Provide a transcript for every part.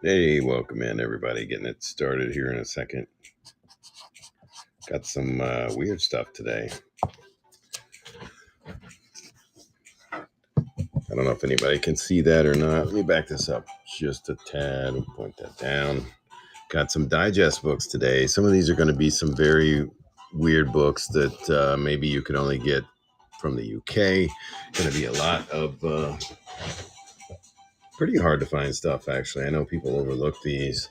Hey, welcome in, everybody. Getting it started here in a second. Got some weird stuff today. I don't know if anybody can see that or not. Let me back this up just a tad. We'll point that down. Got some digest books today. Some of these are going to be some very weird books that maybe you can only get from the UK. Going to be a lot of pretty hard to find stuff, actually. I know people overlook these,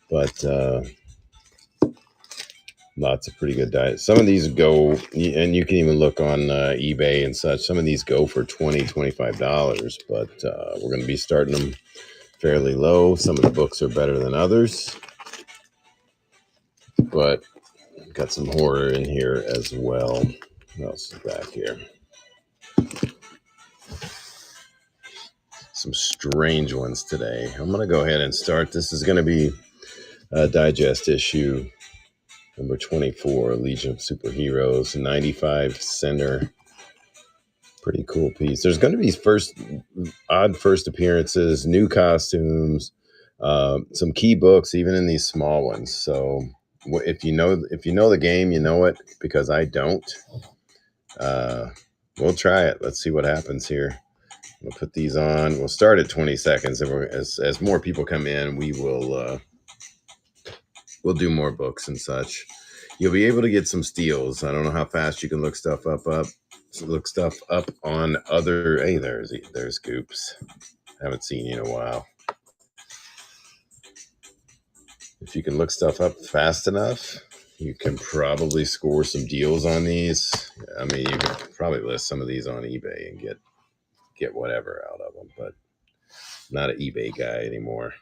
but lots of pretty good diets. Some of these go, and you can even look on eBay and such. Some of these go for $20, $25, but we're going to be starting them fairly low. Some of the books are better than others, but got some horror in here as well. What else is back here? Some strange ones today. I'm going to go ahead and start. This is going to be a digest issue number 24, Legion of Superheroes, 95 center. Pretty cool piece. There's going to be odd first appearances, new costumes, some key books, even in these small ones. So if you know the game, you know it, because I don't. We'll try it. Let's see what happens here. We'll put these on. We'll start at 20 seconds, and as more people come in, we'll do more books and such. You'll be able to get some steals. I don't know how fast you can look stuff up on other. Hey, there's Goops. Haven't seen you in a while. If you can look stuff up fast enough, you can probably score some deals on these. I mean, you can probably list some of these on eBay and get whatever out of them, but I'm not an eBay guy anymore.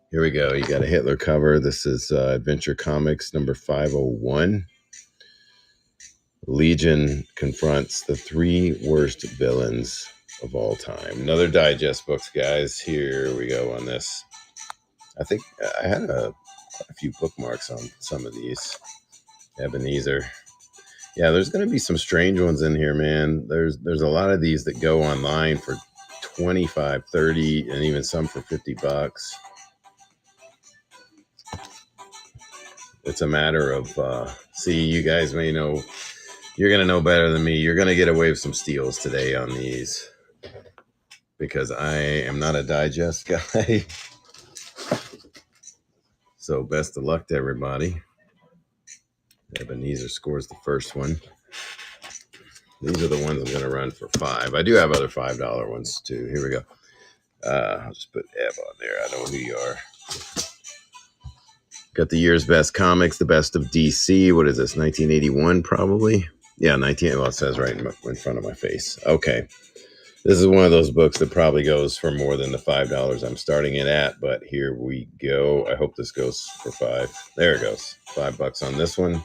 Here we go. You got a Hitler cover. This is Adventure Comics number 501. Legion confronts the 3 worst villains of all time. Another digest books, guys. Here we go on this. I think I had a few bookmarks on some of these. Ebenezer. Yeah, there's going to be some strange ones in here, man. There's a lot of these that go online for 25, 30, and even some for $50. It's a matter of, see, you guys may know, you're going to know better than me. You're going to get away with some steals today on these, because I am not a digest guy. So best of luck to everybody. Ebenezer scores the first one. These are the ones I'm going to run for $5. I do have other $5 ones too. Here we go. I'll just put Eb on there. I know who you are. Got the year's best comics, the best of DC. What is this, 1981 probably? Yeah, 19. Well, it says right in front of my face. Okay. This is one of those books that probably goes for more than the $5 I'm starting it at, but here we go. I hope this goes for $5. There it goes. $5 on this one.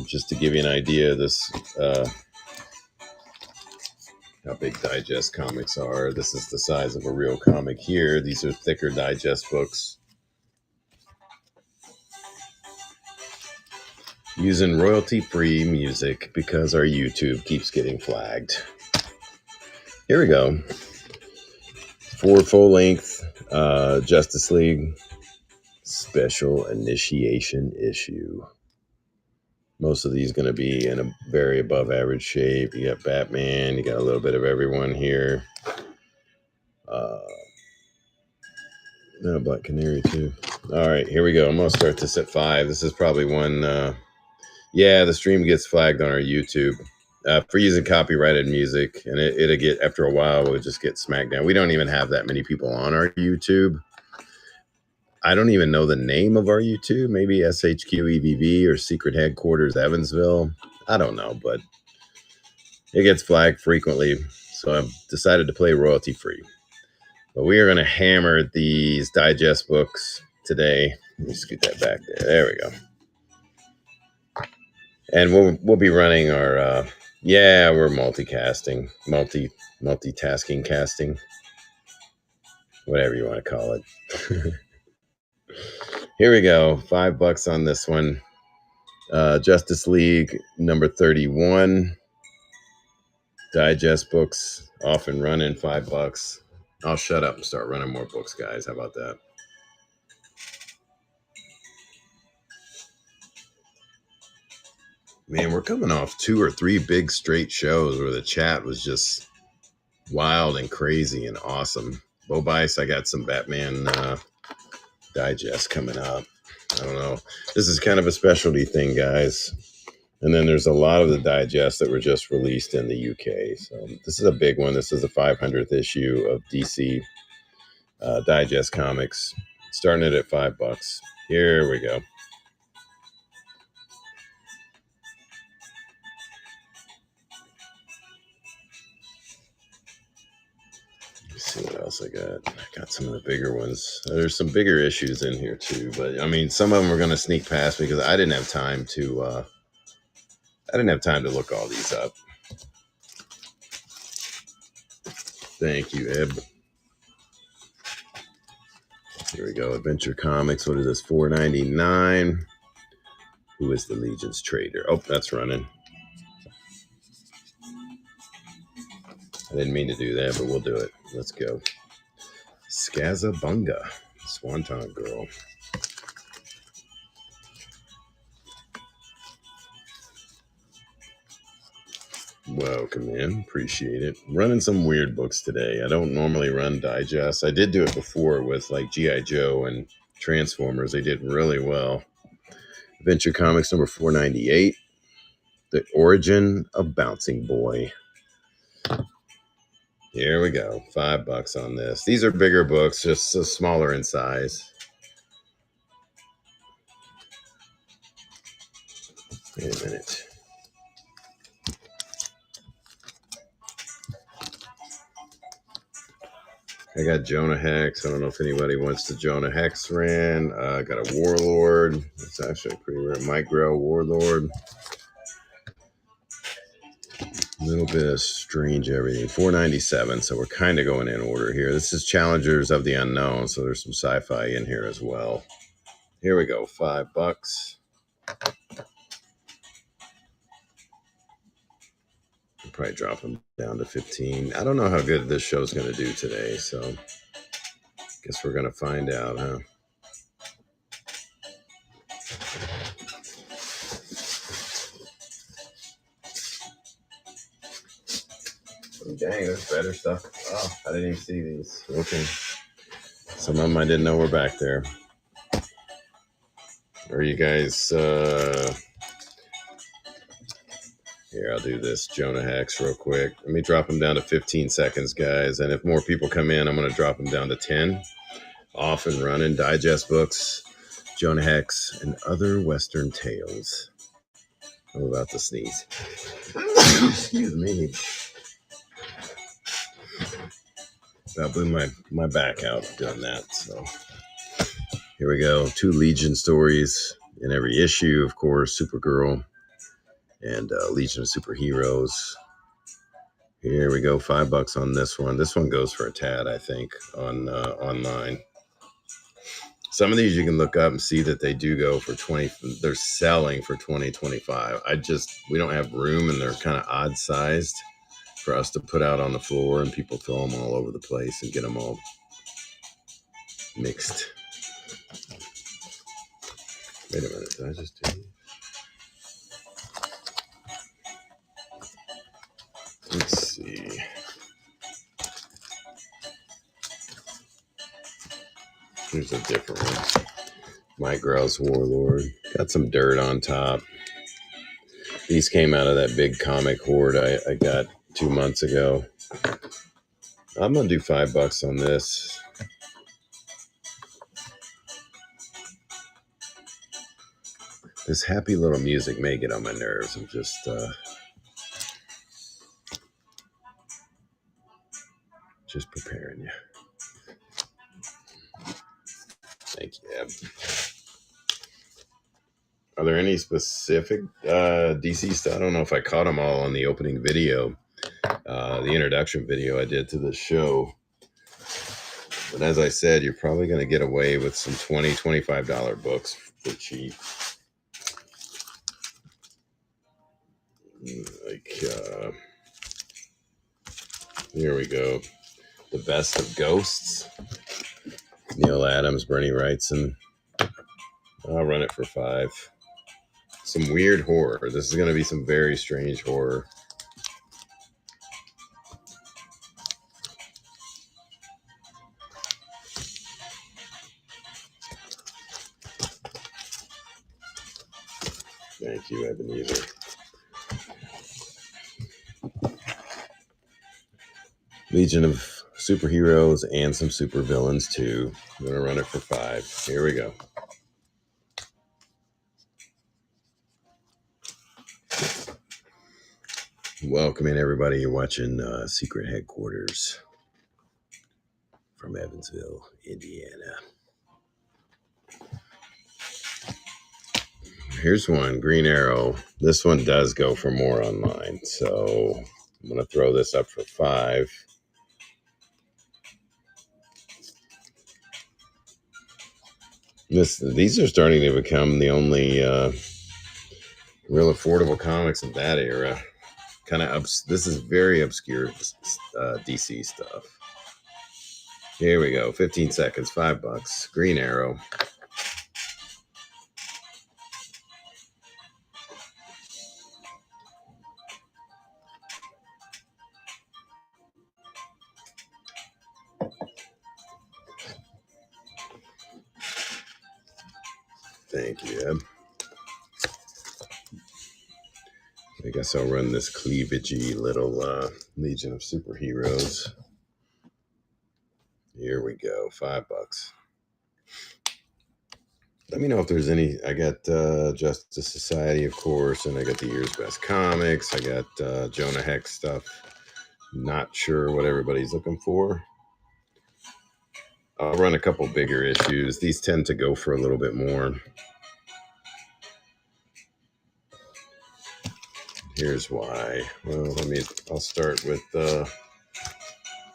Just to give you an idea of this, how big digest comics are. This is the size of a real comic here. These are thicker digest books. Using royalty-free music because our YouTube keeps getting flagged. Here we go. 4 full-length Justice League special initiation issue. Most of these going to be in a very above average shape. You got Batman. You got a little bit of everyone here. Black Canary too. All right, here we go. I'm going to start this at 5. This is probably one. The stream gets flagged on our YouTube for using copyrighted music, and it'll get, after a while, we'll just get smacked down. We don't even have that many people on our YouTube. I don't even know the name of our YouTube. Maybe SHQEVV or Secret Headquarters Evansville. I don't know, but it gets flagged frequently. So I've decided to play royalty free. But we are going to hammer these digest books today. Let me scoot that back there. There we go. And we'll be running our we're multitasking, whatever you want to call it. Here we go. $5 on this one. Justice League number 31. Digest books often run in $5. I'll shut up and start running more books, guys. How about that? Man, we're coming off 2 or 3 big straight shows where the chat was just wild and crazy and awesome. Bo Bice, I got some Batman digest coming up. I don't know. This is kind of a specialty thing, guys. And then there's a lot of the digests that were just released in the UK. So this is a big one. This is the 500th issue of DC Digest Comics, starting it at $5. Here we go. Let's see what else I got. I got some of the bigger ones. There's some bigger issues in here too, but I mean, some of them are going to sneak past because I didn't have time to. I didn't have time to look all these up. Thank you, Eb. Here we go. Adventure Comics. What is this? $4.99. Who is the Legion's Trader? Oh, that's running. I didn't mean to do that, but we'll do it. Let's go. Skazabunga. Swanton Girl. Welcome in. Appreciate it. Running some weird books today. I don't normally run digests. I did do it before with like G.I. Joe and Transformers. They did really well. Adventure Comics number 498. The Origin of Bouncing Boy. Here we go. $5 on this. These are bigger books, just smaller in size. Wait a minute. I got Jonah Hex. I don't know if anybody wants the Jonah Hex ran. I got a Warlord. It's actually pretty rare. Mike Grell Warlord. A little bit of strange everything. $4.97. So we're kind of going in order here. This is Challengers of the Unknown. So there's some sci-fi in here as well. Here we go. $5. I'll probably drop them down to 15. I don't know how good this show's going to do today. So guess we're going to find out, huh? Dang, there's better stuff. Oh, I didn't even see these. Okay. Some of them I didn't know were back there. Are you guys... Here, I'll do this Jonah Hex real quick. Let me drop them down to 15 seconds, guys. And if more people come in, I'm going to drop them down to 10. Off and running. Digest books, Jonah Hex, and other Western tales. I'm about to sneeze. Excuse me. That blew my back out doing that. So here we go. 2 Legion stories in every issue, of course. Supergirl and Legion of Superheroes. Here we go. $5 on this one. This one goes for a tad, I think, on online. Some of these you can look up and see that they do go for 20. They're selling for 20, 25. We don't have room, and they're kind of odd sized for us to put out on the floor, and people throw them all over the place and get them all mixed. Wait a minute. Did I just do it? Let's see. Here's a different one. Mike Grell's Warlord. Got some dirt on top. These came out of that big comic hoard I got 2 months ago. I'm going to do $5 on this. This happy little music may get on my nerves. I'm just... just preparing you. Thank you, Eb. Are there any specific DC stuff? I don't know if I caught them all on the opening video, the introduction video I did to the show. But as I said, you're probably going to get away with some $20, $25 books for cheap. Like, here we go. The Best of Ghosts. Neil Adams, Bernie Wrightson. I'll run it for 5. Some weird horror. This is going to be some very strange horror. Thank you, Ebenezer. Legion of Superheroes and some supervillains too. I'm going to run it for 5. Here we go. Welcome in, everybody. You're watching Secret Headquarters from Evansville, Indiana. Here's one, Green Arrow. This one does go for more online, so I'm going to throw this up for 5. These are starting to become the only real affordable comics of that era. This is very obscure DC stuff. Here we go. 15 seconds, $5. Green Arrow. Thank you, Eb. I guess I'll run this cleavagey little Legion of Superheroes. Here we go, $5. Let me know if there's any. I got Justice Society, of course, and I got the year's best comics. I got Jonah Hex stuff. Not sure what everybody's looking for. I'll run a couple bigger issues. These tend to go for a little bit more. Here's why. Well, I'll start with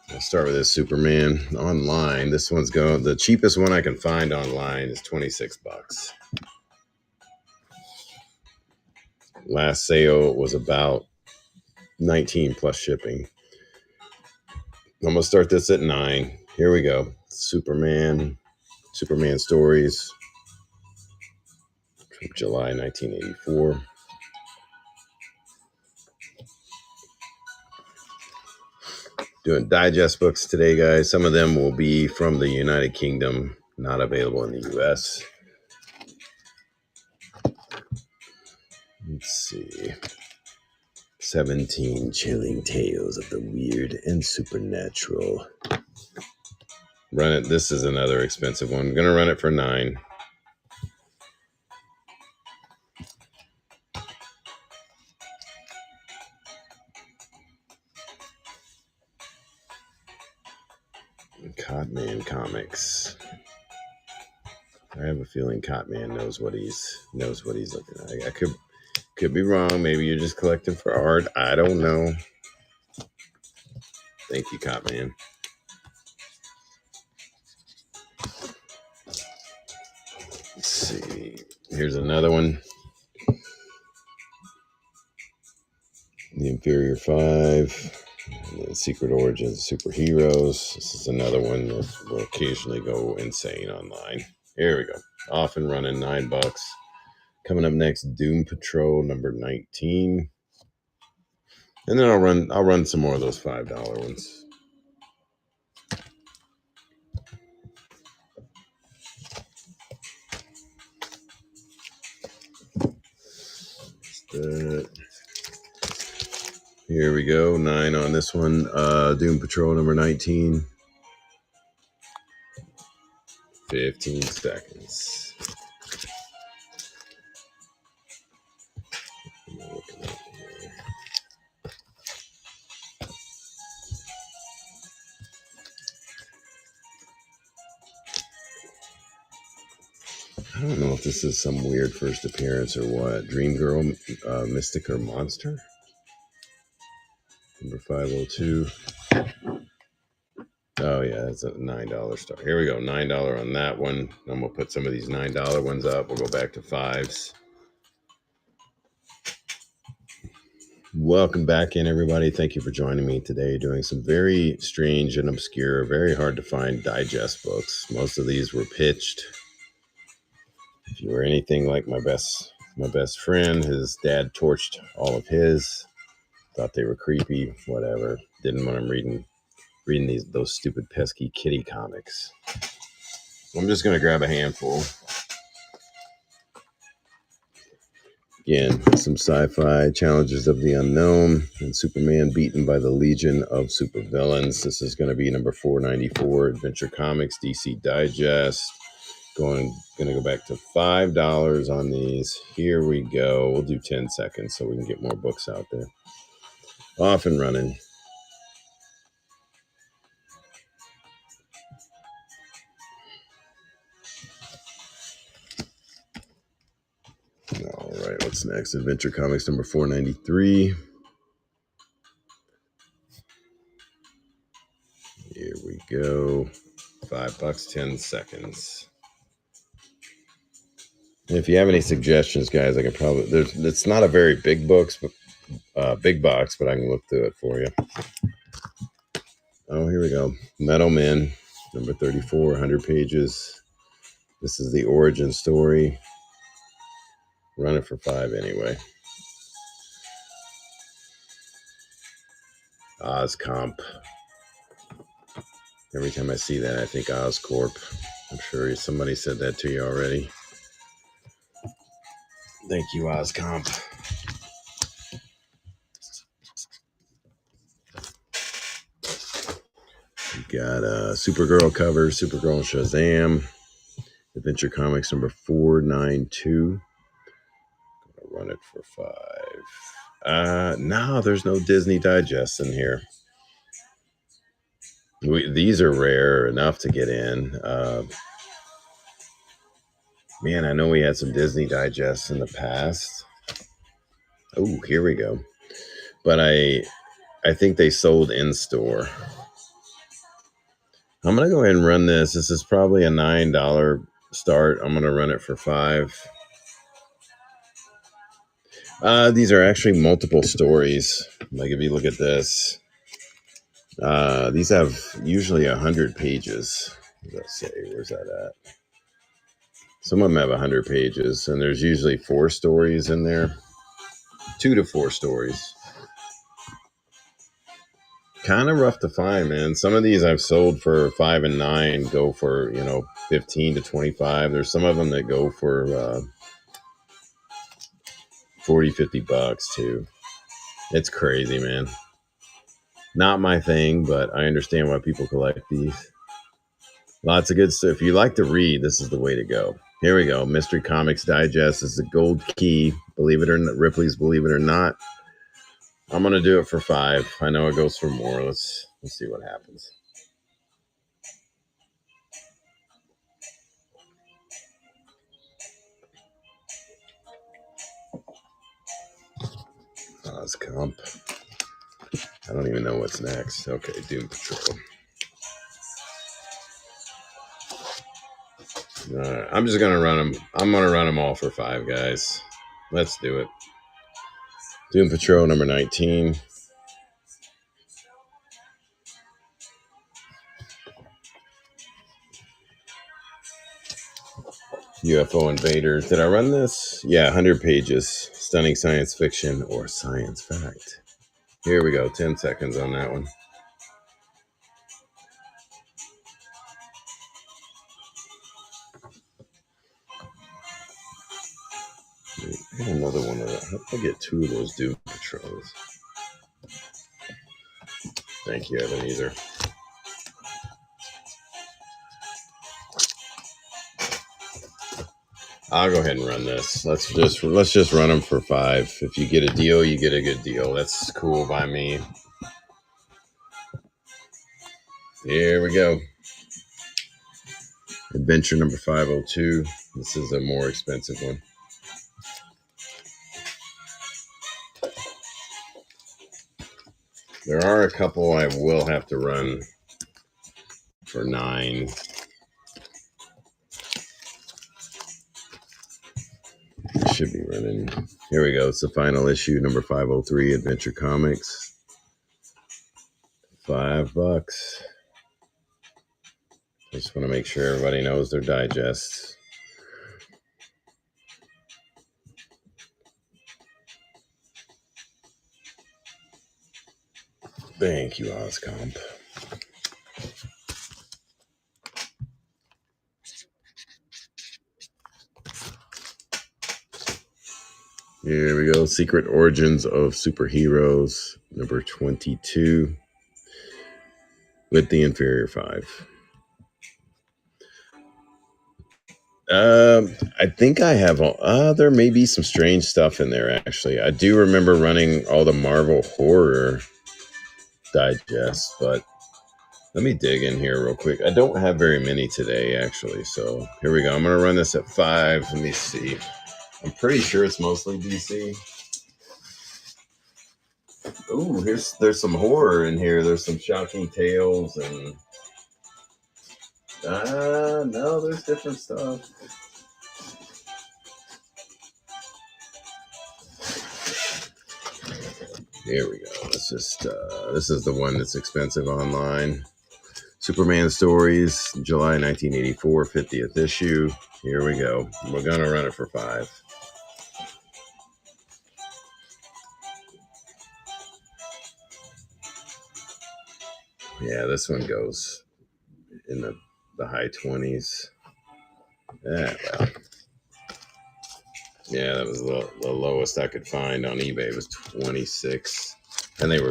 this Superman online. This one's the cheapest one I can find online is $26. Last sale was about 19 plus shipping. I'm gonna start this at 9. Here we go. Superman Stories from July 1984. Doing digest books today, guys. Some of them will be from the United Kingdom, not available in the US. Let's see. 17 chilling tales of the weird and supernatural. Run it. This is another expensive one. I'm going to run it for 9. Cotman Comics. I have a feeling Cotman knows what he's looking at. I could be wrong. Maybe you're just collecting for art. I don't know. Thank you, Cotman. Let's see. Here's another one. The Inferior 5. And then Secret Origins Superheroes. This is another one that will occasionally go insane online. Here we go. Off and running, $9. Coming up next, Doom Patrol number 19. And then I'll run some more of those $5 ones. Here we go. 9 on this one. Doom Patrol number 19. 15 seconds. I don't know if this is some weird first appearance or what. Dream Girl, Mystic or Monster? Number 502. Oh, yeah, it's a $9 star. Here we go, $9 on that one. I'm going to put some of these $9 ones up. We'll go back to 5s. Welcome back in, everybody. Thank you for joining me today. Doing some very strange and obscure, very hard to find digest books. Most of these were pitched. If you were anything like my best friend, his dad torched all of his. Thought they were creepy. Whatever. Didn't want him reading those stupid pesky kitty comics. So I'm just gonna grab a handful. Again, some sci-fi, Challenges of the Unknown, and Superman beaten by the Legion of Supervillains. This is going to be number 494, Adventure Comics, DC Digest. Gonna go back to $5 on these. Here we go. We'll do 10 seconds so we can get more books out there. Off and running. All right, what's next? Adventure Comics number 493. Here we go. $5, 10 seconds. And if you have any suggestions, guys, I can probably it's not a very big box, but I can look through it for you. Oh, here we go. Metal Men, number 34, 100 pages. This is the origin story. Run it for $5 anyway. Oscomp. Every time I see that, I think Oscorp. I'm sure somebody said that to you already. Thank you, Oscomp. We got Supergirl cover, Supergirl and Shazam. Adventure Comics number 492. Gonna run it for $5. No, there's no Disney Digest in here. These are rare enough to get in. Man, I know we had some Disney Digests in the past. Oh, here we go. But I think they sold in store. I'm going to go ahead and run this. This is probably a $9 start. I'm going to run it for $5. These are actually multiple stories. Like if you look at this, these have usually 100 pages. Let's say, where's that at? Some of them have 100 pages, and there's usually 4 stories in there. 2 to 4 stories. Kind of rough to find, man. Some of these I've sold for $5 and $9 go for, 15 to 25. There's some of them that go for $40-50 too. It's crazy, man. Not my thing, but I understand why people collect these. Lots of good stuff. If you like to read, this is the way to go. Here we go. Mystery Comics Digest. This is the gold key. Believe it or not, Ripley's Believe It or Not. I'm going to do it for $5. I know it goes for more. Let's see what happens. Oscomp. I don't even know what's next. Okay, Doom Patrol. I'm just going to run them. I'm going to run them all for $5, guys. Let's do it. Doom Patrol number 19. UFO Invaders. Did I run this? Yeah, 100 pages. Stunning science fiction or science fact. Here we go. 10 seconds on that one. I got another one of that. How did I get 2 of those Doom Patrols? Thank you, Ebenezer. I'll go ahead and run this. Let's just run them for $5. If you get a deal, you get a good deal. That's cool by me. Here we go. Adventure number 502. This is a more expensive one. There are a couple I will have to run for $9. should be running. Here we go. It's the final issue, number 503, Adventure Comics. $5. I just want to make sure everybody knows their digests. Thank you, Oscomp. Here we go. Secret Origins of Superheroes, number 22, with the Inferior 5. I think I have there may be some strange stuff in there, actually. I do remember running all the Marvel horror digests, but let me dig in here real quick. I don't have very many today, actually, so here we go. I'm going to run this at 5. Let me see. I'm pretty sure it's mostly DC. Ooh, there's some horror in here. There's some Shocking Tales and no, there's different stuff. Here we go. This is the one that's expensive online. Superman Stories, July 1984, 50th issue. Here we go. We're gonna run it for 5. Yeah, this one goes in the high 20s. Yeah, well. Yeah, that was the lowest I could find on eBay. It was 26, and they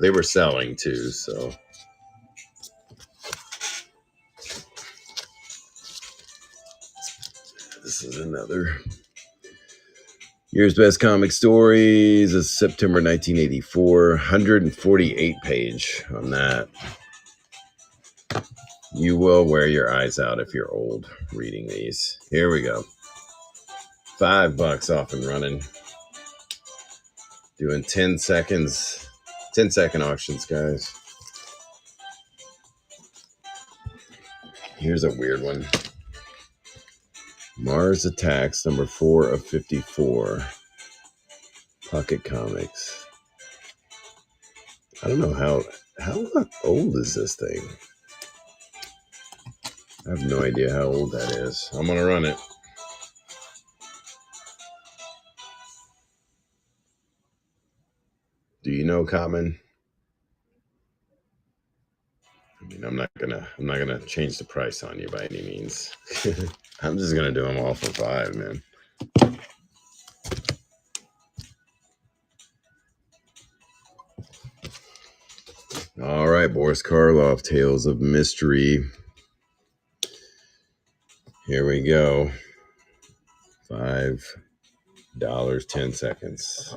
were selling too. So this is another Year's Best Comic Stories. It's September 1984, 148 page on that. You will wear your eyes out if you're old reading these. Here we go. $5 off and running. Doing 10 seconds. 10-second auctions, guys. Here's a weird one. Mars Attacks, number 4 of 54. Pocket Comics. I don't know how old is this thing? I have no idea how old that is. I'm going to run it. Do you know, Common? I mean, I'm not gonna change the price on you by any means. I'm just gonna do them all for 5, man. All right, Boris Karloff, Tales of Mystery. Here we go. $5, 10 seconds.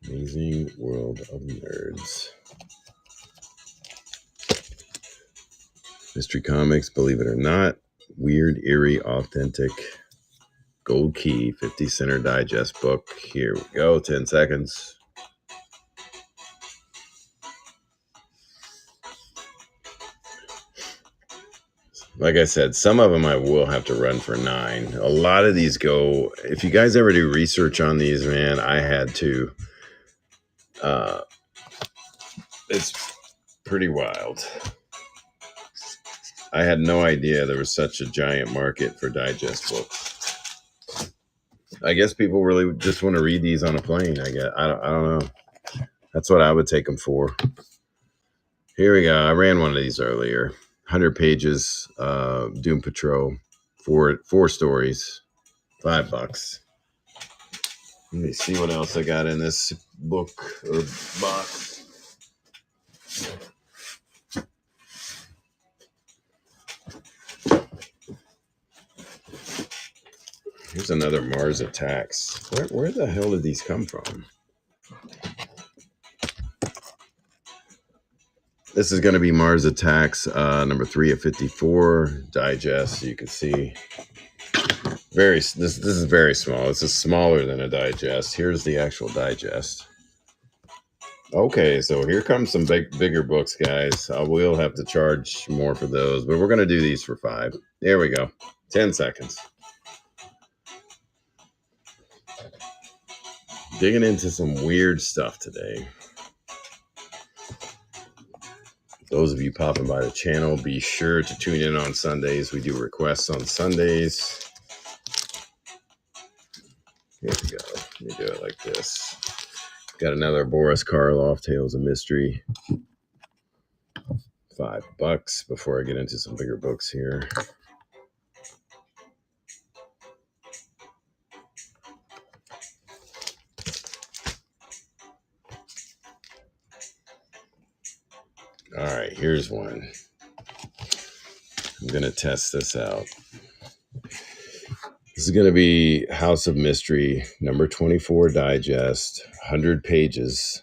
Amazing World of Nerds. Mystery Comics, believe it or not. Weird, eerie, authentic. Gold Key, 50 Center Digest book. Here we go, 10 seconds. Like I said, some of them I will have to run for 9. A lot of these go, if you guys ever do research on these, man, I had to. It's pretty wild. I had no idea there was such a giant market for digest books. I guess people really just want to read these on a plane. I don't know. That's what I would take them for. Here we go. I ran one of these earlier. 100 pages. Doom Patrol. Four stories. $5. Let me see what else I got in this book or box. Here's another Mars Attacks. Where the hell did these come from? This is going to be Mars Attacks, number 3 of 54 digest. You can see this is very small. This is smaller than a digest. Here's the actual digest. Okay, so here comes some bigger books, guys. I will have to charge more for those, but we're going to do these for 5. There we go. 10 seconds. Digging into some weird stuff today. Those of you popping by the channel, be sure to tune in on Sundays. We do requests on Sundays. Here we go. Let me do it like this. Got another Boris Karloff, Tales of Mystery. $5 before I get into some bigger books here. All right, here's one. I'm going to test this out. This is going to be House of Mystery, number 24 digest, 100 pages.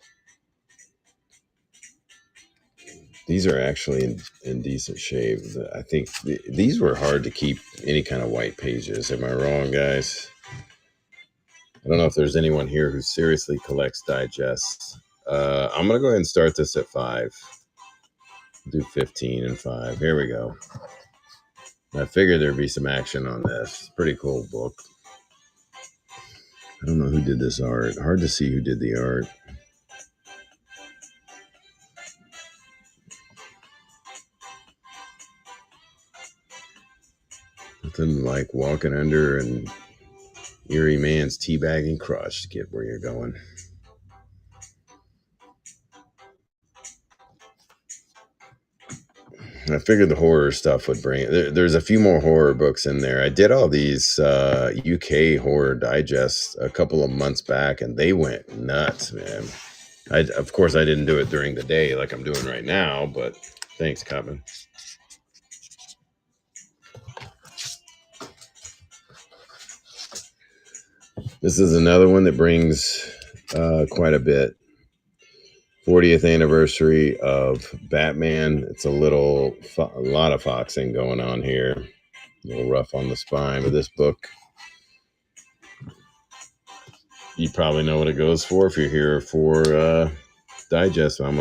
These are actually in decent shape. I think these were hard to keep any kind of white pages. Am I wrong, guys? I don't know if there's anyone here who seriously collects digests. I'm going to go ahead and start this at 5. Do 15 and 5. Here we go. I figured there'd be some action on this. Pretty cool book. I don't know who did this art. Hard to see who did the art. Nothing like walking under an eerie man's teabagging crotch to get where you're going. I figured the horror stuff would bring it. There's a few more horror books in there. I did all these UK horror digests a couple of months back, and they went nuts, man. Of course, I didn't do it during the day like I'm doing right now, but thanks, Cobbin. This is another one that brings quite a bit. 40th anniversary of Batman. It's a lot of foxing going on here. A little rough on the spine, but this book, you probably know what it goes for if you're here for digest. I'm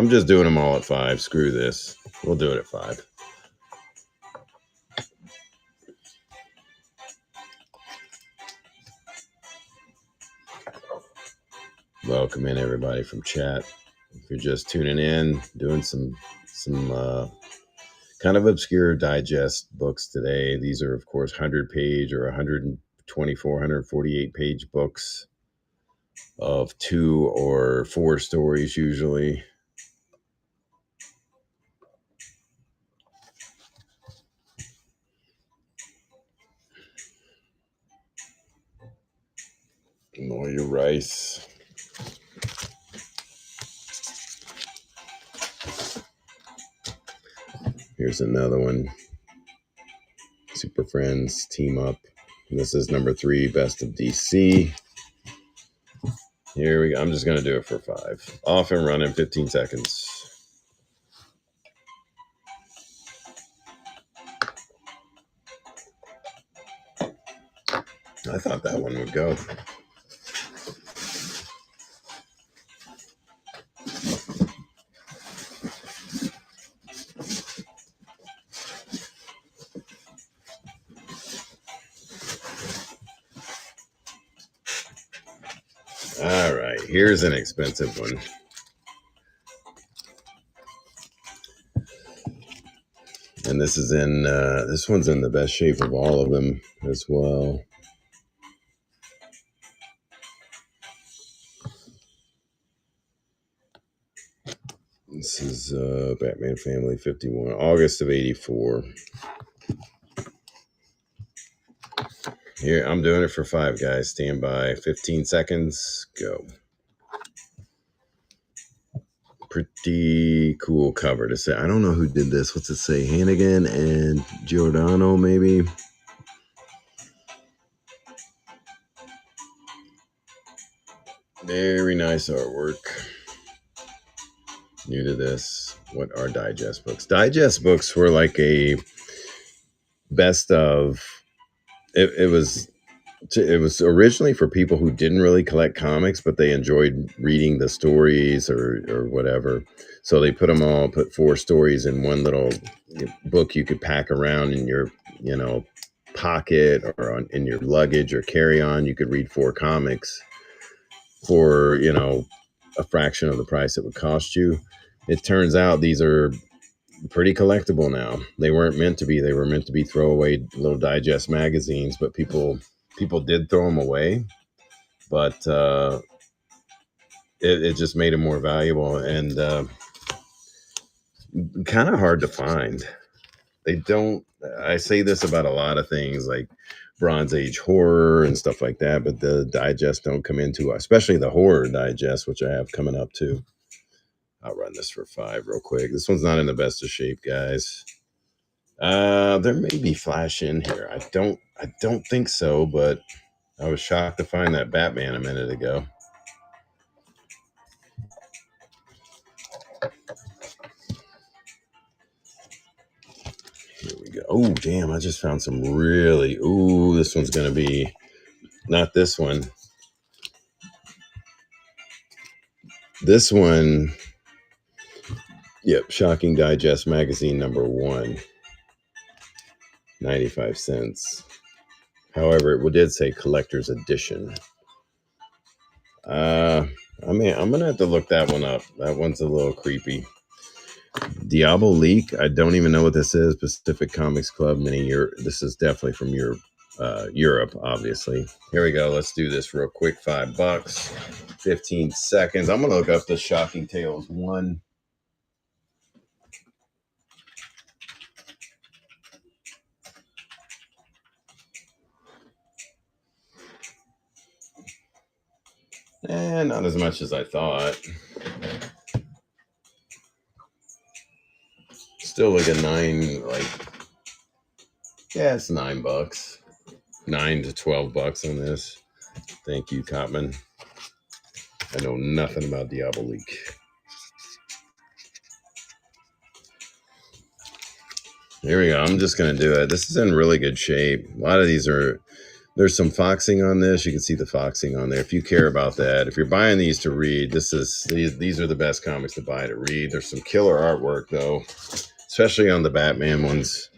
just doing them all at 5. Screw this. We'll do it at 5. Welcome in everybody from chat. If you're just tuning in, doing some kind of obscure digest books today. These are, of course, 100-page or 124, 148-page books of 2 or 4 stories usually. Moya Rice. Here's another one. Super Friends Team Up. This is number 3, Best of DC. Here we go. I'm just going to do it for 5. Off and running, 15 seconds. I thought that one would go. All right, here's an expensive one. And this is this one's in the best shape of all of them as well. This is Batman Family 51, August of 84. Here, I'm doing it for 5, guys. Stand by. 15 seconds. Go. Pretty cool cover to say. I don't know who did this. What's it say? Hannigan and Giordano, maybe? Very nice artwork. New to this. What are digest books? Digest books were like a best of. It was It was originally for people who didn't really collect comics, but they enjoyed reading the stories or whatever. So they put 4 stories in one little book you could pack around in your, you know, pocket or in your luggage or carry on. You could read 4 comics for, you know, a fraction of the price it would cost you. It turns out these are pretty collectible now. They weren't meant to be. They were meant to be throwaway little digest magazines, but people did throw them away. But it just made them more valuable and kind of hard to find. They don't. I say this about a lot of things like Bronze Age horror and stuff like that, but the digests don't come into, especially the horror digest, which I have coming up too. I'll run this for 5 real quick. This one's not in the best of shape, guys. There may be flash in here. I don't think so, but I was shocked to find that Batman a minute ago. Here we go. Oh, damn, I just found some really, ooh, this one's going to be, not this one. This one, yep, Shocking Digest Magazine #1, 95 cents. However, it did say collector's edition. I mean, I'm going to have to look that one up. That one's a little creepy. Diablo Leak, I don't even know what this is. Pacific Comics Club Mini Europe. This is definitely from Europe, obviously. Here we go. Let's do this real quick. $5, 15 seconds. I'm going to look up the Shocking Tales 1. And not as much as I thought. Still like a 9, yeah, it's $9. $9 to $12 on this. Thank you, Cotman. I know nothing about Diablo Leak. Here we go. I'm just going to do it. This is in really good shape. A lot of these there's some foxing on this. You can see the foxing on there. If you care about that, if you're buying these to read, these are the best comics to buy to read. There's some killer artwork though, especially on the Batman ones.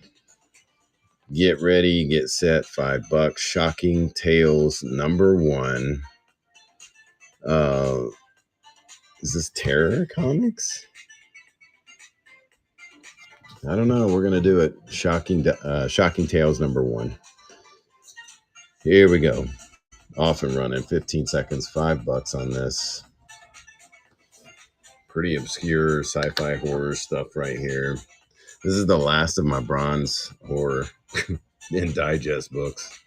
Get ready, get set. $5. Shocking Tales #1. Is this Terror Comics? I don't know. We're gonna do it. Shocking Tales #1. Here we go. Off and running. 15 seconds. $5 on this. Pretty obscure sci-fi horror stuff right here. This is the last of my bronze horror in digest books.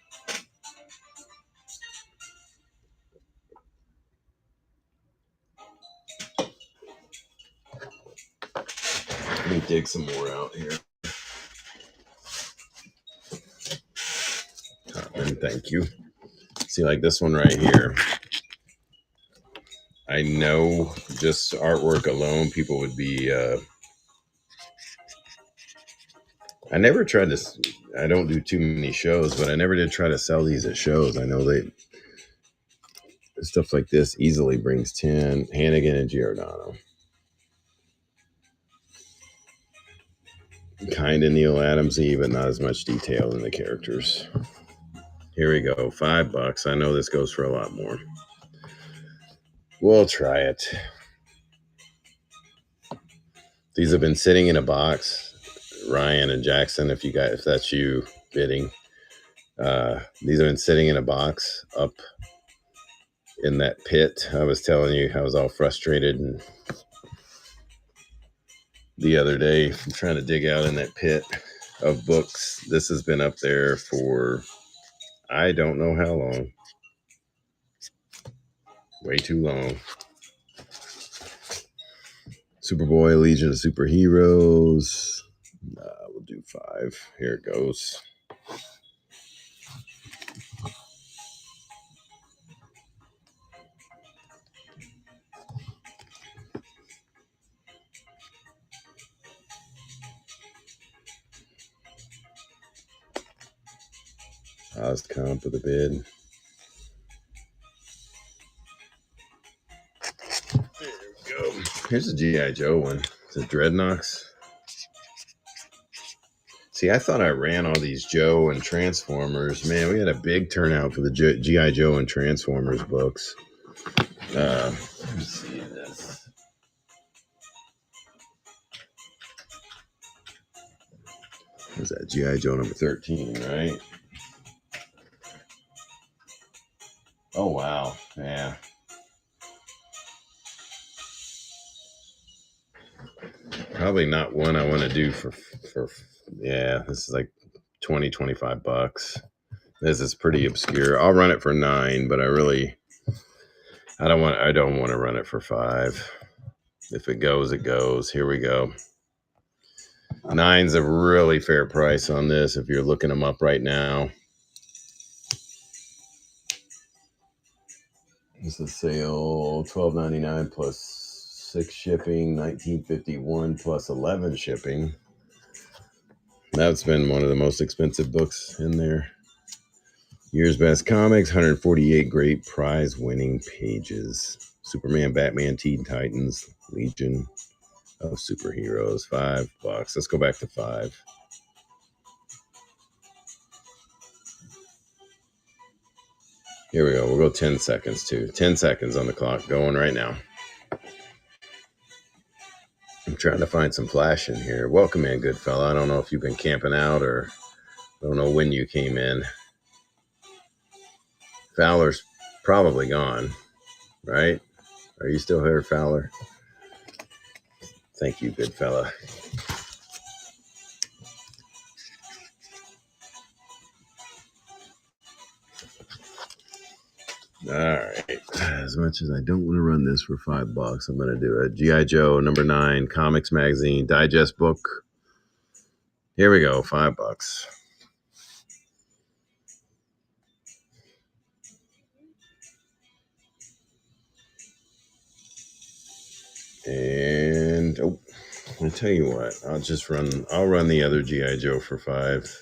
Let me dig some more out here. And thank you. See, like this one right here. I know just artwork alone, people would be. I never tried to. I don't do too many shows, but I never did try to sell these at shows. I know stuff like this easily brings 10. Hannigan and Giordano. Kind of Neil Adamsy, but not as much detail in the characters. Here we go. $5. I know this goes for a lot more. We'll try it. These have been sitting in a box. Ryan and Jackson, if that's you bidding. These have been sitting in a box up in that pit. I was telling you I was all frustrated and the other day I'm trying to dig out in that pit of books. This has been up there for I don't know how long. Way too long. Superboy, Legion of Superheroes. We'll do 5. Here it goes. Oscomp with a bid. Here's a G.I. Joe one. It's a Dreadnoks. See, I thought I ran all these Joe and Transformers. Man, we had a big turnout for the G.I. Joe and Transformers books. Let me see this. What's that? G.I. Joe number 13, right? Oh, wow. Yeah. Probably not one I want to do for yeah, this is like $20-$25. This is pretty obscure. I'll run it for $9, but I don't want to run it for $5. If it goes, it goes. Here we go. $9's a really fair price on this if you're looking them up right now. This is sale $12.99 plus 6 shipping, $19.51 plus 11 shipping. That's been one of the most expensive books in there. Year's Best Comics, 148 great prize-winning pages. Superman, Batman, Teen Titans, Legion of Superheroes, $5. Let's go back to $5. Here we go. We'll go 10 seconds too. 10 seconds on the clock. Going right now. I'm trying to find some flash in here. Welcome in, good fella. I don't know if you've been camping out or I don't know when you came in. Fowler's probably gone, right? Are you still here, Fowler? Thank you, good fella. All right. As much as I don't want to run this for $5, I'm going to do a G.I. Joe number 9 Comics Magazine Digest book. Here we go, $5. And I'll tell you what, I'll run the other G.I. Joe for $5.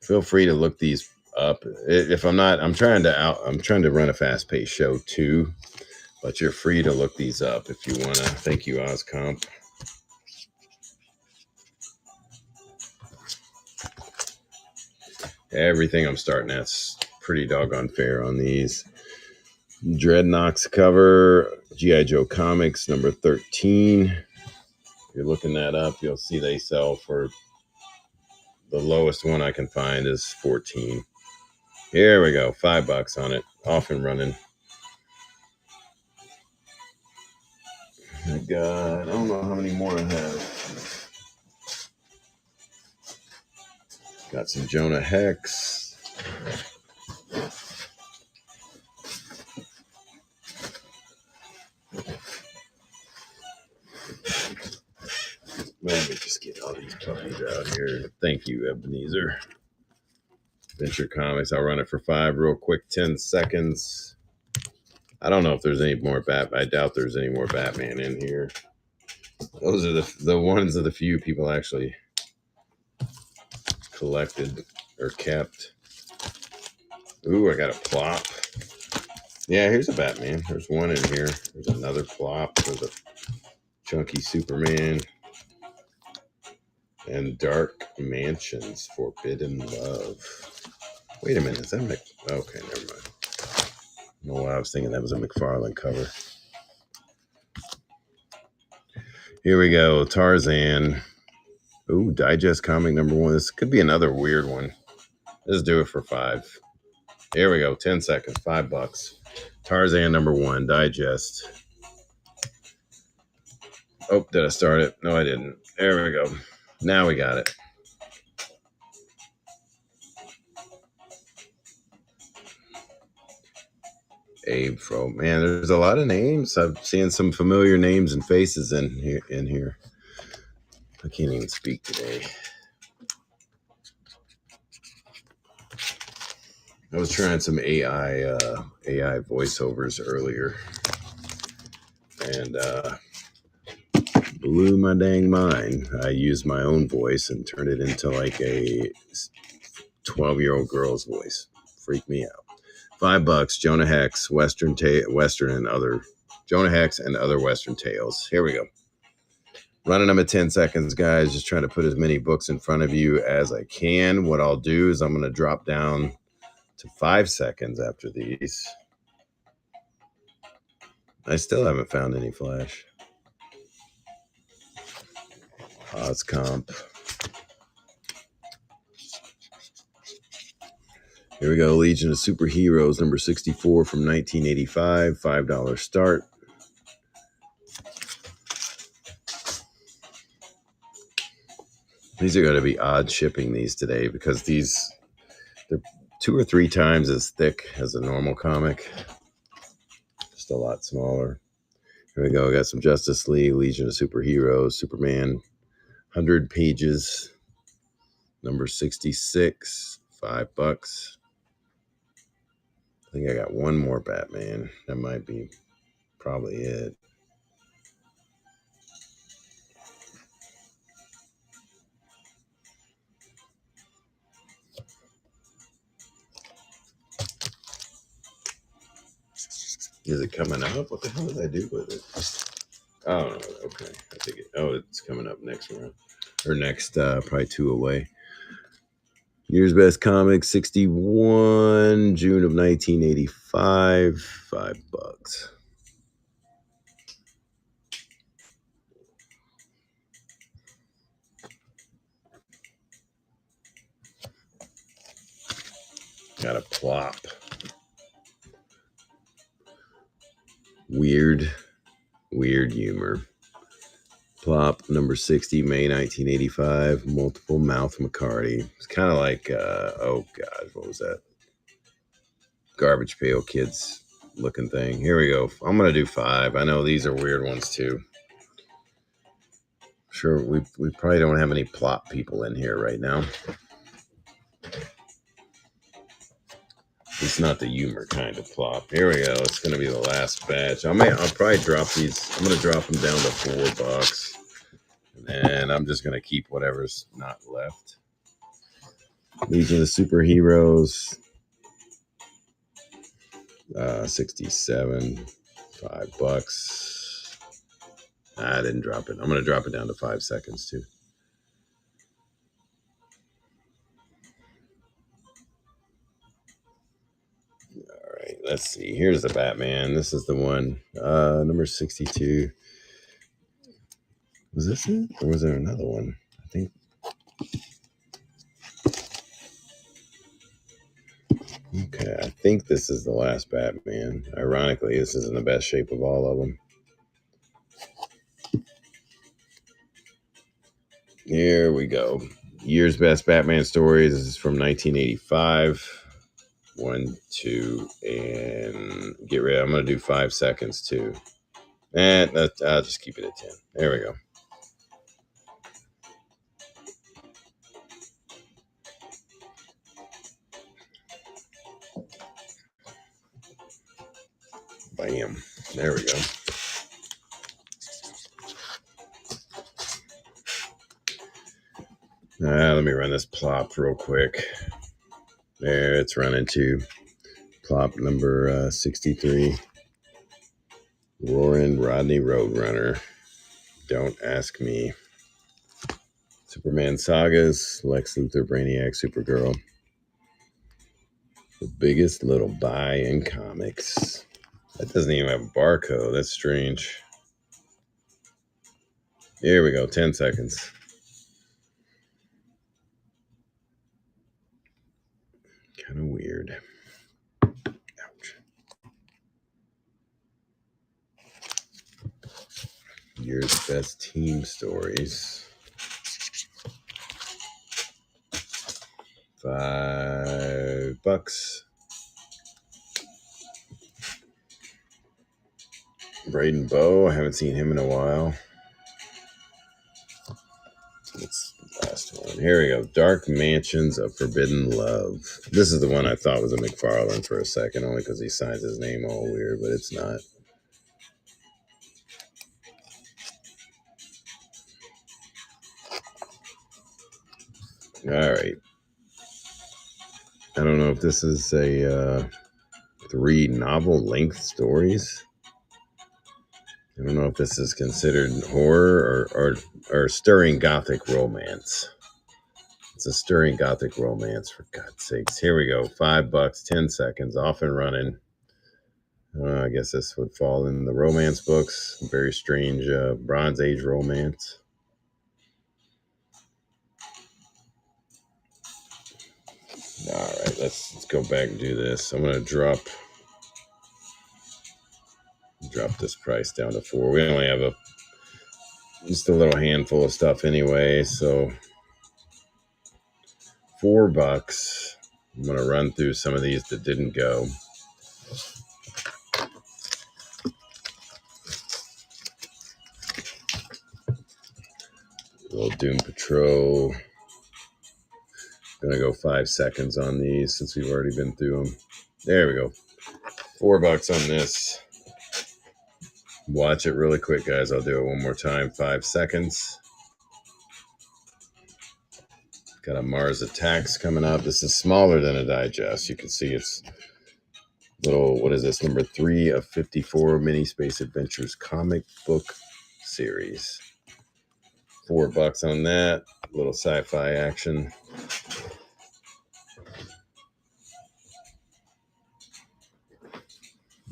Feel free to look these up. If I'm not, I'm trying to run a fast-paced show too, but you're free to look these up if you want to. Thank you, Ozcomp. Everything I'm starting at's pretty doggone fair on these. Dreadnoks cover, G.I. Joe Comics number 13. If you're looking that up, you'll see they sell for the lowest one I can find is 14. Here we go, $5 on it, off and running. I don't know how many more I have. Got some Jonah Hex. Let me just get all these puppies out here. Thank you, Ebenezer. Adventure Comics. I'll run it for $5 real quick, 10 seconds. I don't know if there's any more Batman. I doubt there's any more Batman in here. Those are the ones of the few people actually collected or kept. Ooh, I got a plop. Yeah, here's a Batman. There's one in here. There's another plop. There's a chunky Superman. And Dark Mansions, Forbidden Love. Wait a minute, is that okay, never mind. I don't know why I was thinking that was a McFarlane cover. Here we go, Tarzan. Ooh, Digest comic number 1. This could be another weird one. Let's do it for $5. Here we go, 10 seconds, $5. Tarzan number 1, Digest. Oh, did I start it? No, I didn't. There we go. Now we got it. Abe Fro. Man, there's a lot of names. I'm seeing some familiar names and faces in here. I can't even speak today. I was trying some AI voiceovers earlier, and blew my dang mind. I used my own voice and turned it into like a 12-year-old girl's voice. Freaked me out. $5. Jonah Hex, Western and other Jonah Hex and Other Western Tales. Here we go. Running them at 10 seconds, guys. Just trying to put as many books in front of you as I can. What I'll do is I'm going to drop down to 5 seconds after these. I still haven't found any Flash. Comp. Here we go. Legion of Superheroes, number 64 from 1985. $5 start. These are going to be odd shipping these today because they're 2 or 3 times as thick as a normal comic. Just a lot smaller. Here we go. Got some Justice League, Legion of Superheroes, Superman, 100 pages, number 66, $5. I think I got one more Batman. That might be probably it. Is it coming up? What the hell did I do with it? Oh, no. Okay. I think it's coming up next round. Or next, probably 2 away. Year's Best Comics, 61, June of 1985, $5. Got a plop. Weird humor. Plop, number 60, May 1985, Multiple Mouth McCarty. It's kind of like, oh God, what was that? Garbage Pail Kids looking thing. Here we go. I'm going to do 5. I know these are weird ones too. Sure, we probably don't have any plot people in here right now. It's not the humor kind of plop. Here we go. It's going to be the last batch. I'll probably drop these. I'm going to drop them down to $4. And I'm just going to keep whatever's not left. Legion of Superheroes. 67. $5. I didn't drop it. I'm going to drop it down to 5 seconds too. All right, let's see. Here's the Batman. This is the one. Number 62. Was this it? Or was there another one? I think. Okay, I think this is the last Batman. Ironically, this is in the best shape of all of them. Here we go. Year's Best Batman Stories. This is from 1985. 1, 2, and get ready. I'm going to do 5 seconds too. And I'll just keep it at 10. There we go. Bam. There we go. Let me run this plop real quick. There, it's running to plop number 63. Roaring Rodney Roadrunner. Don't ask me. Superman Sagas, Lex Luthor, Brainiac, Supergirl. The biggest little buy in comics. That doesn't even have a barcode. That's strange. Here we go. 10 seconds. Kind of weird. Ouch. Year's Best Team Stories. $5. Braden Bow. I haven't seen him in a while. It's the last one. Here we go. Dark Mansions of Forbidden Love. This is the one I thought was a McFarlane for a second, only because he signs his name all weird, but it's not. All right. I don't know if this is a 3 novel length stories. I don't know if this is considered horror or stirring gothic romance. It's a stirring gothic romance, for God's sakes. Here we go. $5, 10 seconds, off and running. I guess this would fall in the romance books. Very strange Bronze Age romance. All right, let's go back and do this. I'm going to drop this price down to 4. We only have just a little handful of stuff anyway, so $4. I'm going to run through some of these that didn't go. A little Doom Patrol. Gonna go 5 seconds on these since we've already been through them. There we go. $4 on this. Watch it really quick, guys. I'll do it one more time. 5 seconds. Got a Mars Attacks coming up. This is smaller than a digest. You can see it's little, what is this? Number 3 of 54 Mini Space Adventures comic book series. $4 on that. A little sci-fi action.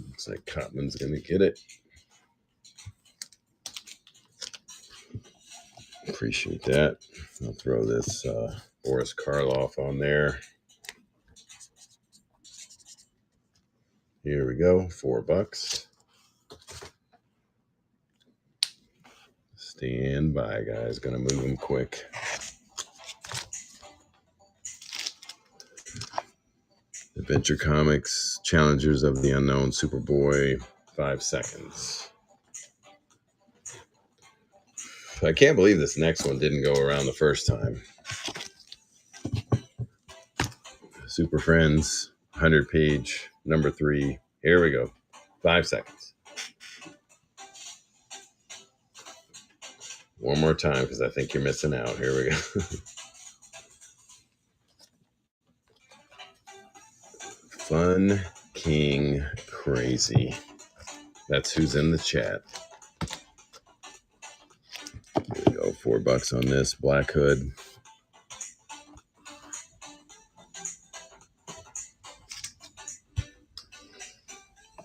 Looks like Cotman's gonna get it. Appreciate that. I'll throw this Boris Karloff on there. Here we go. $4. Stand by, guys. Gonna move them quick. Adventure Comics, Challengers of the Unknown, Superboy, 5 seconds. I can't believe this next one didn't go around the first time. Super Friends, 100-page, number 3. Here we go. 5 seconds. One more time because I think you're missing out. Here we go. Fun King Crazy. That's who's in the chat. There we go. $4 on this. Black Hood.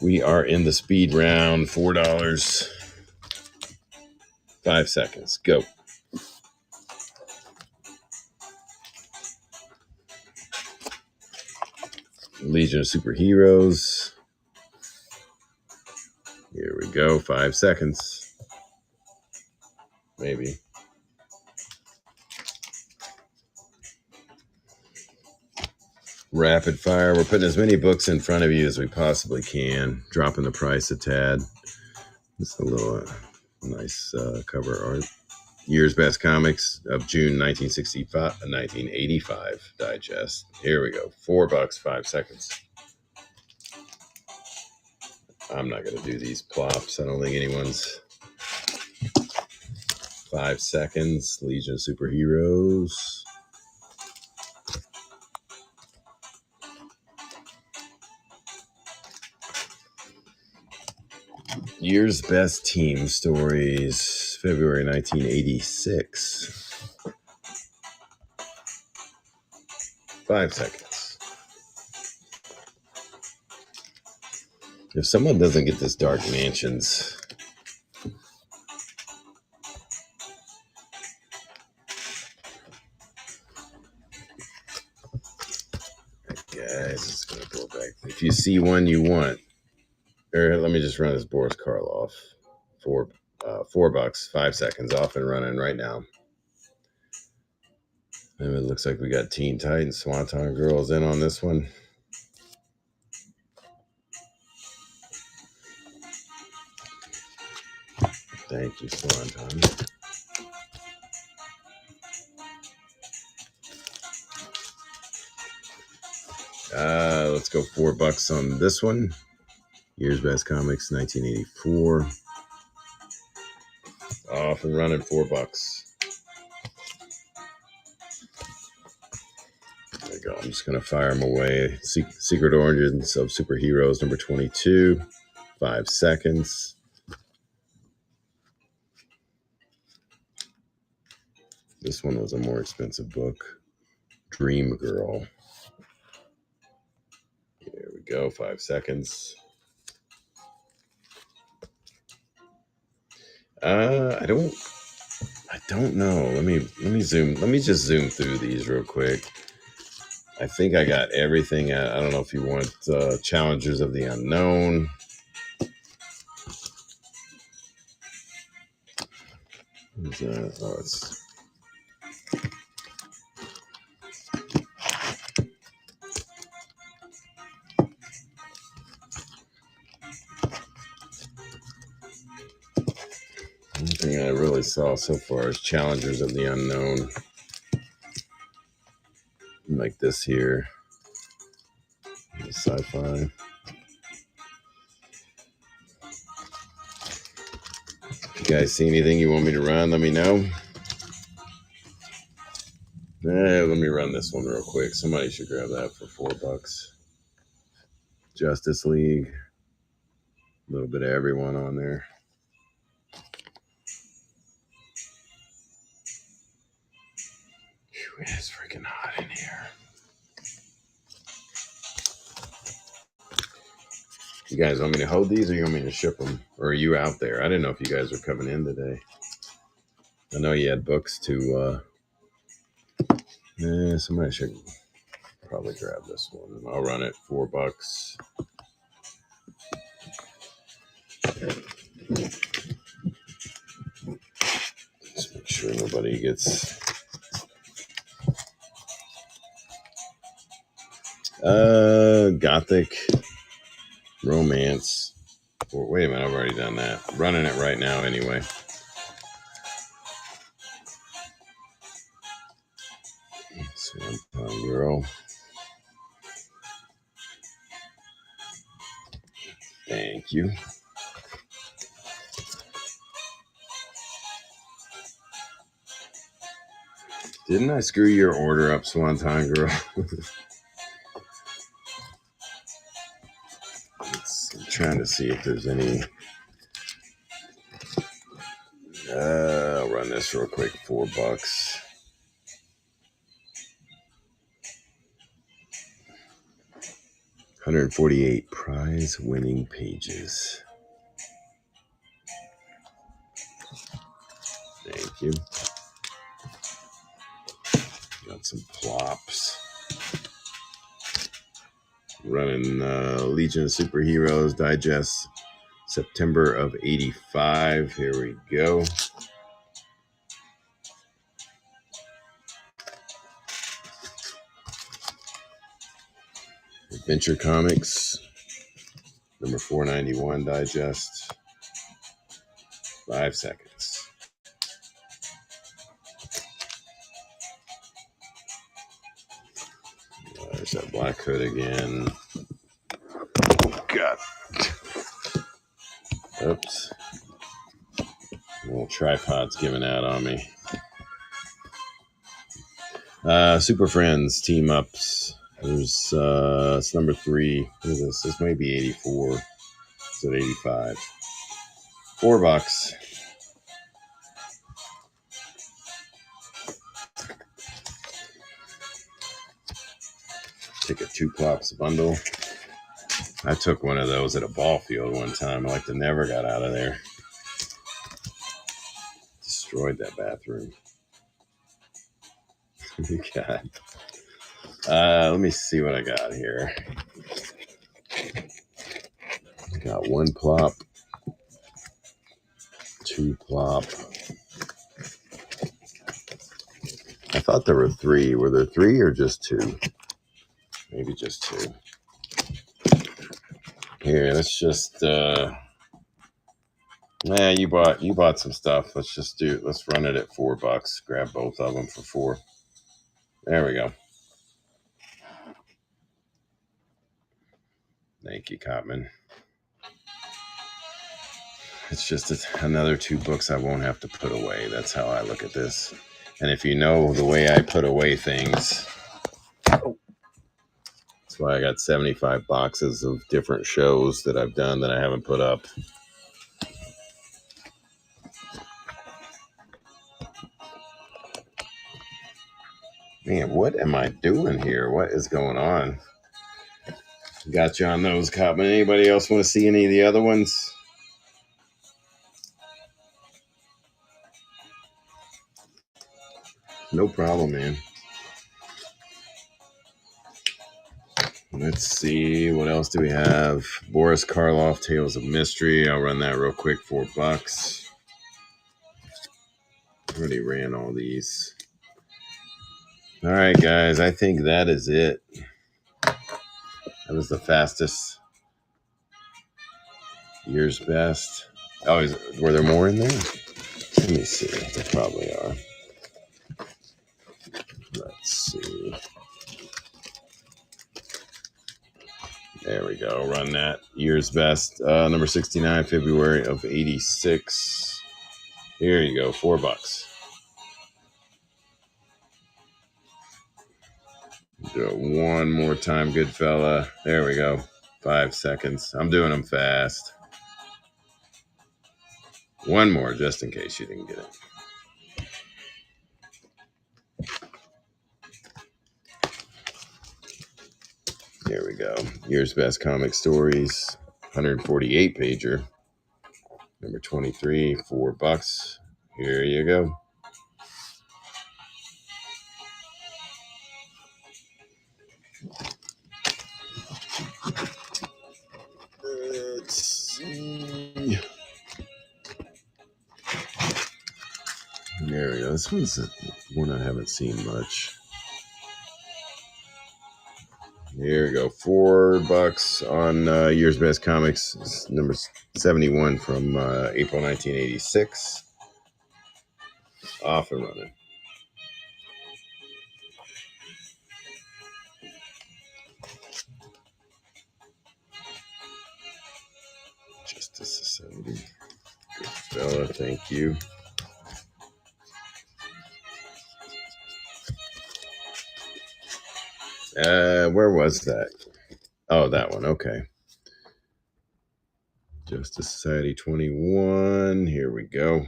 We are in the speed round. $4. 5 seconds. Go. Legion of Superheroes. Here we go. 5 seconds. Maybe. Rapid fire. We're putting as many books in front of you as we possibly can. Dropping the price a tad. Just a little nice cover art. Year's Best Comics of June 1985 digest. Here we go. $4, 5 seconds. I'm not going to do these plops. I don't think anyone's. 5 seconds. Legion of Superheroes. Year's Best Team Stories, February 1986. 5 seconds. If someone doesn't get this Dark Mansions, guys, it's going to go back. If you see one you want, or let me just run this Boris Karloff. $4, 5 seconds, off and running right now. And it looks like we got Teen Titans, Swanton Girls in on this one. Thank you, Swanton. Let's go $4 on this one. Year's Best Comics, 1984. Off and running, $4. There we go. I'm just going to fire them away. Secret Origins of Superheroes, number 22. 5 seconds. This one was a more expensive book. Dream Girl. There we go. 5 seconds. I don't know. Let me zoom. Let me just zoom through these real quick. I think I got everything. I don't know if you want Challengers of the Unknown. Who's that? Oh, it's one thing I really saw so far is Challengers of the Unknown. Like this here. Sci-fi. If you guys see anything you want me to run, let me know. Let me run this one real quick. Somebody should grab that for $4. Justice League. A little bit of everyone on there. Whew, it is freaking hot in here. You guys want me to hold these or you want me to ship them? Or are you out there? I didn't know if you guys were coming in today. I know you had books to... somebody should probably grab this one. I'll run it $4. Just make sure nobody gets... Gothic romance. Wait a minute, I've already done that. I'm running it right now anyway. Swanton Girl. Thank you. Didn't I screw your order up, Swanton Girl? I'm trying to see if there's any. I'll run this real quick. $4. 148 prize-winning pages. Thank you. Got some plops. Running Legion of Superheroes Digest, September of '85. Here we go. Adventure Comics, number 491 Digest. 5 seconds. There's that Black Hood again. Oh, God. Oops. Little tripod's giving out on me. Super Friends Team Ups. There's it's number 3. What is this? This may be 84. It's at 85. $4. Take a 2 plops bundle. I took one of those at a ball field one time. I never got out of there. Destroyed that bathroom. God. Let me see what I got here. I got 1 plop, 2 plop. I thought there were 3. Were there 3 or just 2? Maybe just 2. Here, let's just you bought some stuff. Let's run it at $4. Grab both of them for 4. There we go. Thank you, Cotman. It's just another 2 books I won't have to put away. That's how I look at this. And if you know the way I put away things, that's why I got 75 boxes of different shows that I've done that I haven't put up. Man, what am I doing here? What is going on? Got you on those, Copman. Anybody else want to see any of the other ones? No problem, man. Let's see. What else do we have? Boris Karloff, Tales of Mystery. I'll run that real quick. $4. Already ran all these. All right, guys. I think that is it. That was the fastest. Year's best. Oh, were there more in there? Let me see. There probably are. Let's see. There we go. Run that. Year's best. Number 69, February of 86. Here you go. $4. Do it one more time, good fella. There we go. 5 seconds. I'm doing them fast. One more, just in case you didn't get it. There we go. Year's Best Comic Stories. 148 pager. Number 23, $4. Here you go. Let's see. There we go. This one's one I haven't seen much. Here we go. $4 on Year's Best Comics. It's number 71 from April 1986. Off and running. Justice Society. Good fella, thank you. Where was that? Oh, that one. Okay. Justice Society 21. Here we go.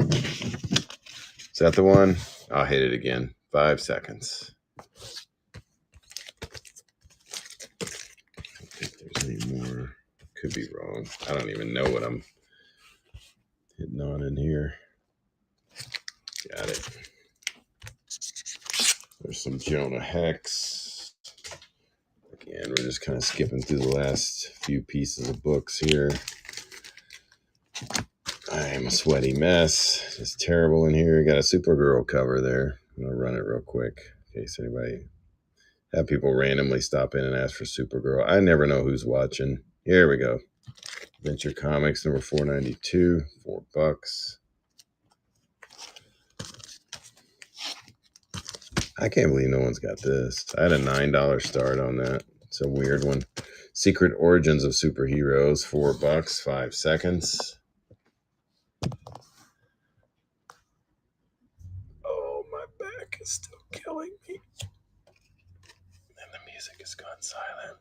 Is that the one? I'll hit it again. 5 seconds. I don't think there's any more. Could be wrong. I don't even know what I'm hitting on in here. Got it. There's some Jonah Hex. Again, we're just kind of skipping through the last few pieces of books here. I am a sweaty mess. It's terrible in here. Got a Supergirl cover there. I'm going to run it real quick in case anybody have people randomly stop in and ask for Supergirl. I never know who's watching. Here we go. Adventure Comics number 492, $4. I can't believe no one's got this. I had a $9 start on that. It's a weird one. Secret Origins of Superheroes, $4, 5 seconds. Oh, my back is still killing me. And the music has gone silent.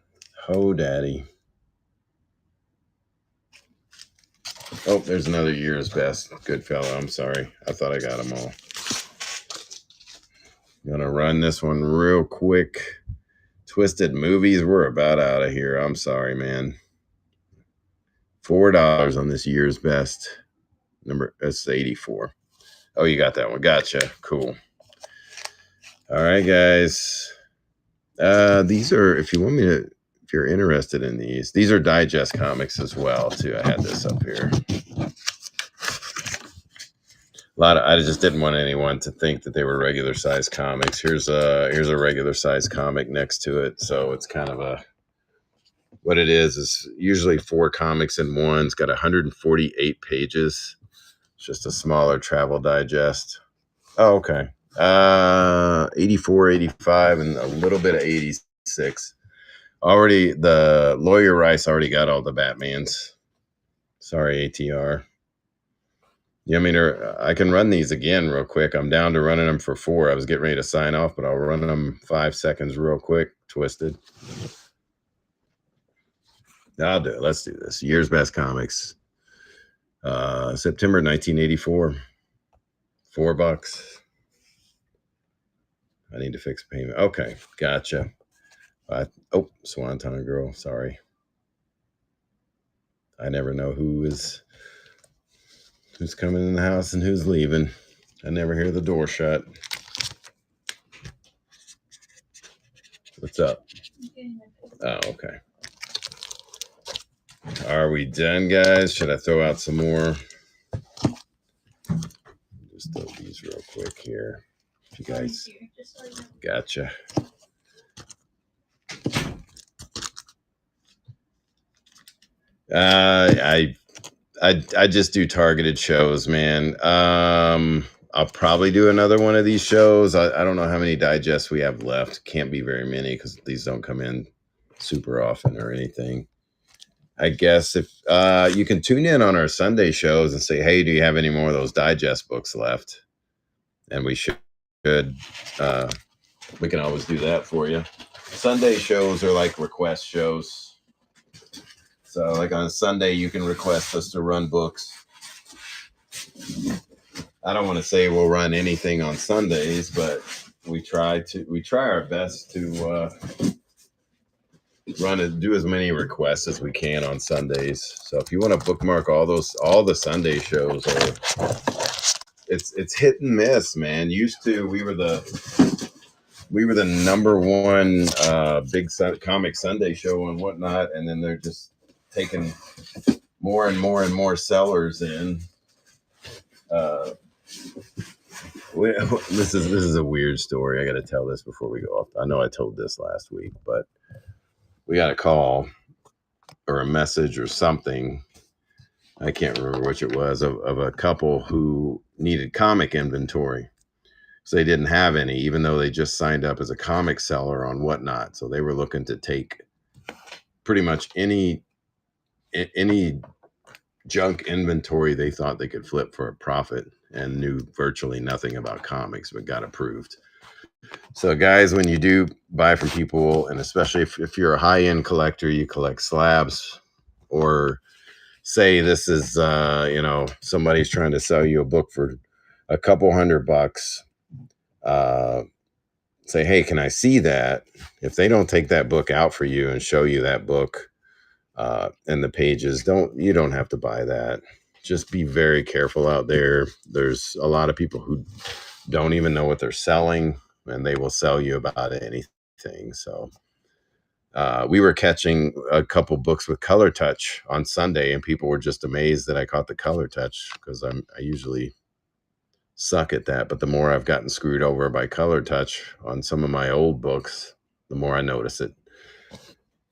Oh, daddy. Oh, there's another Year's Best. Good fellow. I'm sorry. I thought I got them all. Gonna run this one real quick. Twisted Movies. We're about out of here. I'm sorry, man. $4 on this Year's Best. That's 84. Oh, you got that one. Gotcha. Cool. All right, guys. These are, if you're interested in these are digest comics as well, too. I had this up here. I just didn't want anyone to think that they were regular size comics. Here's a regular size comic next to it. So it's kind of what it is usually 4 comics in one. It's got 148 pages. It's just a smaller travel digest. Oh, okay. 84, 85, and a little bit of 86. Already, the Lawyer Rice already got all the Batmans. Sorry, ATR. Yeah, I mean, I can run these again real quick. I'm down to running them for 4. I was getting ready to sign off, but I'll run them 5 seconds real quick. Twisted. I'll do it. Let's do this. Year's Best Comics. September 1984. $4. I need to fix payment. Okay, gotcha. Swanton Girl. Sorry. I never know who's coming in the house and who's leaving. I never hear the door shut. What's up? Oh, okay. Are we done, guys? Should I throw out some more? Just throw these real quick here. You guys, gotcha. I just do targeted shows, man. I'll probably do another one of these shows. I don't know how many digests we have left. Can't be very many because these don't come in super often or anything. I guess if you can tune in on our Sunday shows and say, hey, do you have any more of those digest books left? And we should. We can always do that for you. Sunday shows are like request shows. So like on Sunday, you can request us to run books. I don't want to say we'll run anything on Sundays, but we try our best to do as many requests as we can on Sundays. So if you want to bookmark all the Sunday shows it's hit and miss, man. Used to we were the number one big comic Sunday show and whatnot, and then they're just taking more and more and more sellers in. This is a weird story. I got to tell this before we go off. I know I told this last week, but we got a call or a message or something. I can't remember which it was of a couple who needed comic inventory. So they didn't have any, even though they just signed up as a comic seller on Whatnot. So they were looking to take pretty much any junk inventory they thought they could flip for a profit, and knew virtually nothing about comics, but got approved. So guys, when you do buy from people, and especially if you're a high-end collector, you collect slabs, or say this is, somebody's trying to sell you a book for a couple $100, say, hey, can I see that? If they don't take that book out for you and show you that book and the pages, you don't have to buy that. Just be very careful out there. There's a lot of people who don't even know what they're selling, and they will sell you about anything. So we were catching a couple books with color touch on Sunday, and people were just amazed that I caught the color touch, because I usually suck at that. But the more I've gotten screwed over by color touch on some of my old books, the more I notice it.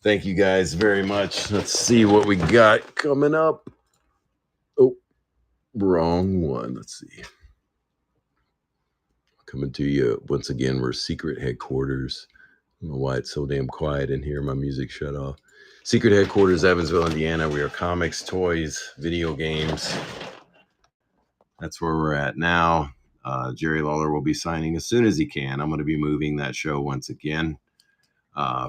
Thank you guys very much. Let's see what we got coming up. Oh, wrong one. Let's see. Coming to you once again. We're Secret Headquarters. I don't know why it's so damn quiet in here. My music shut off. Secret Headquarters, Evansville, Indiana. We are comics, toys, video games. That's where we're at now. Jerry Lawler will be signing as soon as he can. I'm going to be moving that show once again.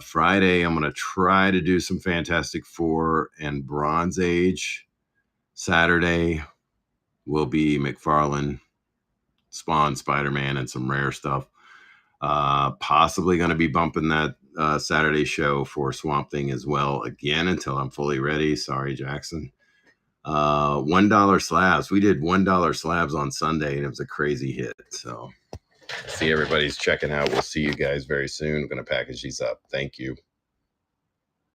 Friday, I'm going to try to do some Fantastic Four and Bronze Age. Saturday will be McFarlane, Spawn, Spider-Man, and some rare stuff. Possibly going to be bumping that Saturday show for Swamp Thing as well again until I'm fully ready. Sorry, Jackson. $1 slabs. We did $1 slabs on Sunday, and it was a crazy hit. So see, everybody's checking out. We'll see you guys very soon. I'm going to package these up. Thank you.